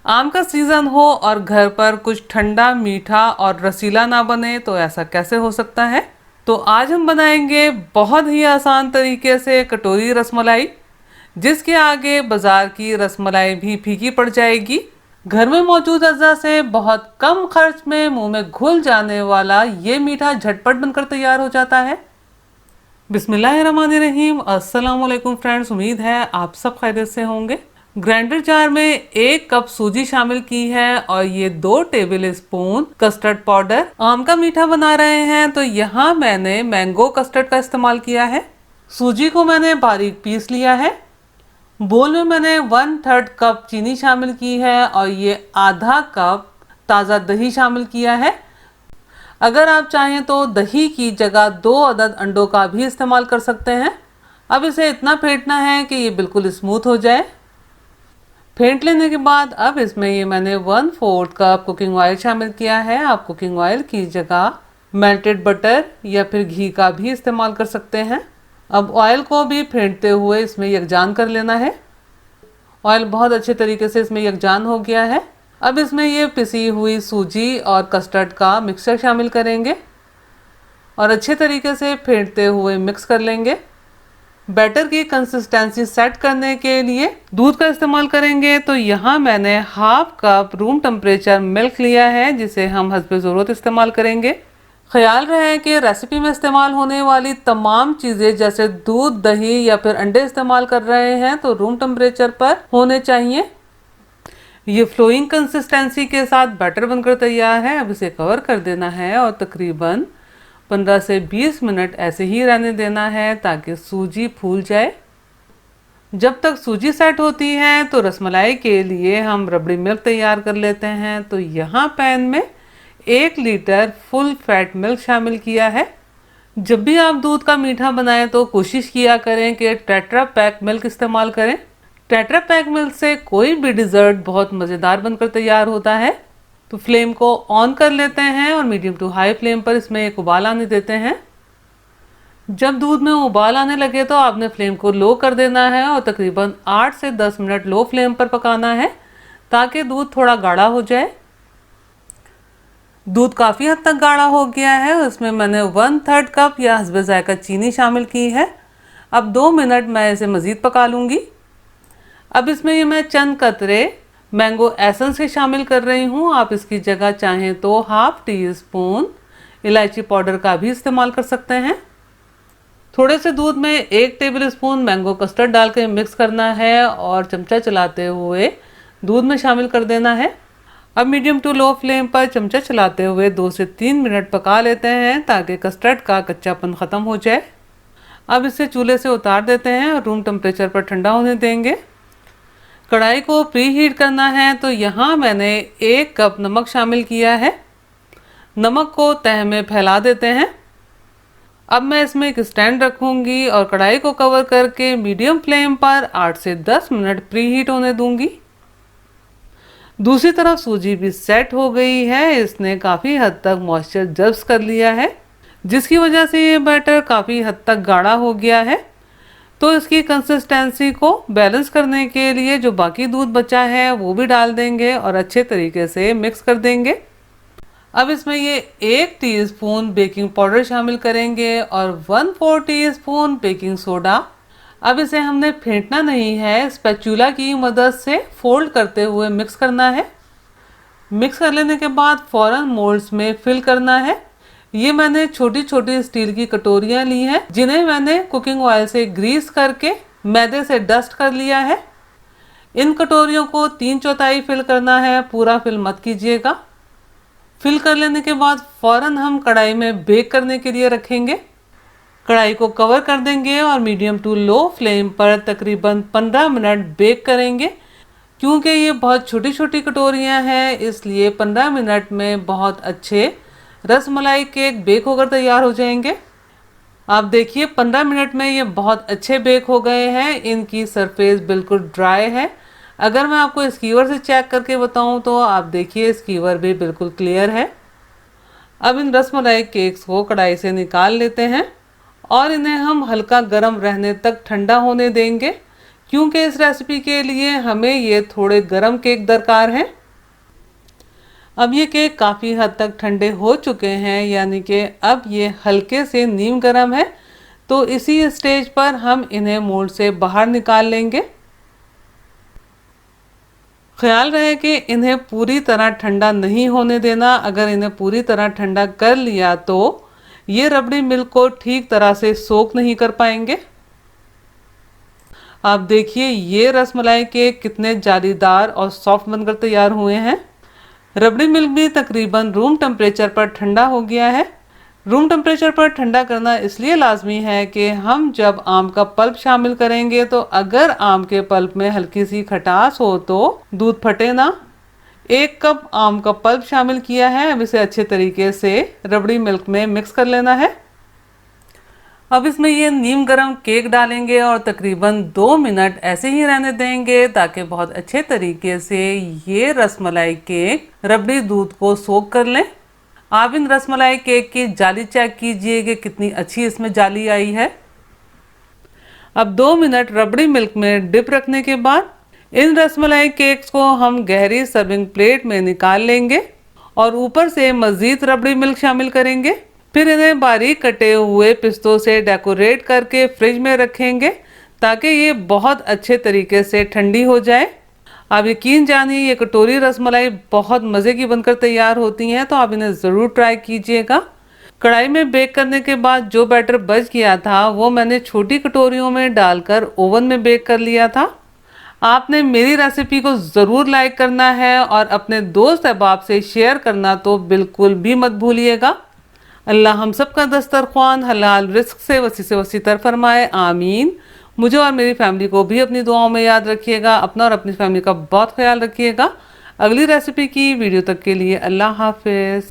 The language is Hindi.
आम का सीजन हो और घर पर कुछ ठंडा मीठा और रसीला ना बने तो ऐसा कैसे हो सकता है। तो आज हम बनाएंगे बहुत ही आसान तरीके से कटोरी रसमलाई, जिसके आगे बाजार की रसमलाई भी फीकी पड़ जाएगी। घर में मौजूद अज्जा से बहुत कम खर्च में मुंह में घुल जाने वाला ये मीठा झटपट बनकर तैयार हो जाता है। बिस्मिल्लाहिर्रहमानिर्रहीम। अस्सलाम वालेकुम फ्रेंड्स, उम्मीद है आप सब खैरियत से होंगे। ग्राइंडर जार में 1 कप सूजी शामिल की है और ये 2 टेबल स्पून कस्टर्ड पाउडर। आम का मीठा बना रहे हैं तो यहाँ मैंने मैंगो कस्टर्ड का इस्तेमाल किया है। सूजी को मैंने बारीक पीस लिया है। बोल में मैंने 1/3 कप चीनी शामिल की है और ये आधा कप ताज़ा दही शामिल किया है। अगर आप चाहें तो दही की जगह 2 अदद अंडों का भी इस्तेमाल कर सकते हैं। अब इसे इतना फेंटना है कि ये बिल्कुल स्मूथ हो जाए। फेंट लेने के बाद अब इसमें ये मैंने 1/4 कप कुकिंग ऑयल शामिल किया है। आप कुकिंग ऑयल की जगह मेल्टेड बटर या फिर घी का भी इस्तेमाल कर सकते हैं। अब ऑयल को भी फेंटते हुए इसमें यकजान कर लेना है। ऑयल बहुत अच्छे तरीके से इसमें यकजान हो गया है। अब इसमें ये पिसी हुई सूजी और कस्टर्ड का मिक्सचर शामिल करेंगे और अच्छे तरीके से फेंटते हुए मिक्स कर लेंगे। बैटर की कंसिस्टेंसी सेट करने के लिए दूध का इस्तेमाल करेंगे। तो यहाँ मैंने 1/2 कप रूम टेम्परेचर मिल्क लिया है, जिसे हम हस्बे ज़रूरत इस्तेमाल करेंगे। ख्याल रहे कि रेसिपी में इस्तेमाल होने वाली तमाम चीज़ें जैसे दूध, दही या फिर अंडे इस्तेमाल कर रहे हैं तो रूम टेम्परेचर पर होने चाहिए। ये फ्लोइंग कंसिस्टेंसी के साथ बैटर बनकर तैयार है। अब इसे कवर कर देना है और तकरीबन 15 से 20 मिनट ऐसे ही रहने देना है ताकि सूजी फूल जाए। जब तक सूजी सेट होती है तो रसमलाई के लिए हम रबड़ी मिल्क तैयार कर लेते हैं। तो यहाँ पैन में 1 लीटर फुल फैट मिल्क शामिल किया है। जब भी आप दूध का मीठा बनाएं तो कोशिश किया करें कि टेट्रा पैक मिल्क इस्तेमाल करें। टेट्रा पैक मिल्क से कोई भी डिज़र्ट बहुत मज़ेदार बनकर तैयार होता है। तो फ्लेम को ऑन कर लेते हैं और मीडियम टू हाई फ्लेम पर इसमें एक उबाल आने देते हैं। जब दूध में उबाल आने लगे तो आपने फ्लेम को लो कर देना है और तकरीबन 8 से 10 मिनट लो फ्लेम पर पकाना है ताकि दूध थोड़ा गाढ़ा हो जाए। दूध काफ़ी हद तक गाढ़ा हो गया है। उसमें मैंने 1/3 कप या हस्बे जायका चीनी शामिल की है। अब 2 मिनट मैं इसे मज़ीद पका लूँगी। अब इसमें ये मैं चंद कतरे मैंगो एसेंस के शामिल कर रही हूँ। आप इसकी जगह चाहें तो 1/2 टीस्पून इलायची पाउडर का भी इस्तेमाल कर सकते हैं। थोड़े से दूध में 1 टेबल स्पून मैंगो कस्टर्ड डाल के मिक्स करना है और चमचा चलाते हुए दूध में शामिल कर देना है। अब मीडियम टू लो फ्लेम पर चमचा चलाते हुए 2 से 3 मिनट पका लेते हैं ताकि कस्टर्ड का कच्चापन ख़त्म हो जाए। अब इसे चूल्हे से उतार देते हैं और रूम टेम्परेचर पर ठंडा होने देंगे। कढ़ाई को प्री हीट करना है तो यहाँ मैंने 1 कप नमक शामिल किया है। नमक को तह में फैला देते हैं। अब मैं इसमें एक स्टैंड रखूँगी और कढ़ाई को कवर करके मीडियम फ्लेम पर 8 से 10 मिनट प्री हीट होने दूँगी। दूसरी तरफ सूजी भी सेट हो गई है। इसने काफ़ी हद तक मॉइस्चर जब्स कर लिया है, जिसकी वजह से ये बैटर काफ़ी हद तक गाढ़ा हो गया है। तो इसकी कंसिस्टेंसी को बैलेंस करने के लिए जो बाकी दूध बचा है वो भी डाल देंगे और अच्छे तरीके से मिक्स कर देंगे। अब इसमें ये 1 टीस्पून बेकिंग पाउडर शामिल करेंगे और 1/4 टीस्पून बेकिंग सोडा। अब इसे हमने फेंटना नहीं है, स्पैचुला की मदद से फोल्ड करते हुए मिक्स करना है। मिक्स कर लेने के बाद फ़ौरन मोल्ड्स में फिल करना है। ये मैंने छोटी छोटी स्टील की कटोरियाँ ली हैं, जिन्हें मैंने कुकिंग ऑयल से ग्रीस करके मैदे से डस्ट कर लिया है। इन कटोरियों को 3/4 फिल करना है, पूरा फिल मत कीजिएगा। फिल कर लेने के बाद फ़ौरन हम कढ़ाई में बेक करने के लिए रखेंगे। कढ़ाई को कवर कर देंगे और मीडियम टू लो फ्लेम पर तकरीबन 15 मिनट बेक करेंगे। क्योंकि ये बहुत छोटी छोटी कटोरियाँ हैं, इसलिए 15 मिनट में बहुत अच्छे रसमलाई केक बेक होकर तैयार हो जाएंगे। आप देखिए 15 मिनट में ये बहुत अच्छे बेक हो गए हैं। इनकी सरफेस बिल्कुल ड्राई है। अगर मैं आपको स्कीवर से चेक करके बताऊं तो आप देखिए स्कीवर भी बिल्कुल क्लियर है। अब इन रसमलाई केक्स को कढ़ाई से निकाल लेते हैं और इन्हें हम हल्का गर्म रहने तक ठंडा होने देंगे। क्योंकि इस रेसिपी के लिए हमें ये थोड़े गरम केक दरकार हैं। अब ये केक काफ़ी हद तक ठंडे हो चुके हैं, यानी कि अब ये हल्के से नीम गरम है। तो इसी स्टेज पर हम इन्हें मोल्ड से बाहर निकाल लेंगे। ख्याल रहे कि इन्हें पूरी तरह ठंडा नहीं होने देना। अगर इन्हें पूरी तरह ठंडा कर लिया तो ये रबड़ी मिल्क को ठीक तरह से सोक नहीं कर पाएंगे। आप देखिए ये रसमलाई केक कितने जालीदार और सॉफ्ट बनकर तैयार हुए हैं। रबड़ी मिल्क भी तकरीबन रूम टेम्परेचर पर ठंडा हो गया है। रूम टेम्परेचर पर ठंडा करना इसलिए लाजमी है कि हम जब आम का पल्प शामिल करेंगे तो अगर आम के पल्प में हल्की सी खटास हो तो दूध फटे ना। 1 कप आम का पल्प शामिल किया है। अब इसे अच्छे तरीके से रबड़ी मिल्क में मिक्स कर लेना है। अब इसमें ये नीम गरम केक डालेंगे और तकरीबन 2 मिनट ऐसे ही रहने देंगे ताकि बहुत अच्छे तरीके से ये रसमलाई केक रबड़ी दूध को सोक कर लें। आप इन रसमलाई केक की जाली चेक कीजिए कि कितनी अच्छी इसमें जाली आई है। अब 2 मिनट रबड़ी मिल्क में डिप रखने के बाद इन रसमलाई केक्स को हम गहरी सर्विंग प्लेट में निकाल लेंगे और ऊपर से मज़ीद रबड़ी मिल्क शामिल करेंगे। फिर इन्हें बारीक कटे हुए पिस्तों से डेकोरेट करके फ्रिज में रखेंगे ताकि ये बहुत अच्छे तरीके से ठंडी हो जाए। आप यकीन जानिए ये कटोरी रसमलाई बहुत मज़े की बनकर तैयार होती हैं, तो आप इन्हें ज़रूर ट्राई कीजिएगा। कढ़ाई में बेक करने के बाद जो बैटर बच गया था वो मैंने छोटी कटोरियों में डालकर ओवन में बेक कर लिया था। आपने मेरी रेसिपी को ज़रूर लाइक करना है और अपने दोस्त अहबाब से शेयर करना तो बिल्कुल भी मत भूलिएगा। अल्लाह हम सब का दस्तरख्वान हलाल रिस्क से वसी तर फरमाए, आमीन। मुझे और मेरी फैमिली को भी अपनी दुआओं में याद रखिएगा। अपना और अपनी फैमिली का बहुत ख्याल रखिएगा। अगली रेसिपी की वीडियो तक के लिए अल्लाह हाफिज़।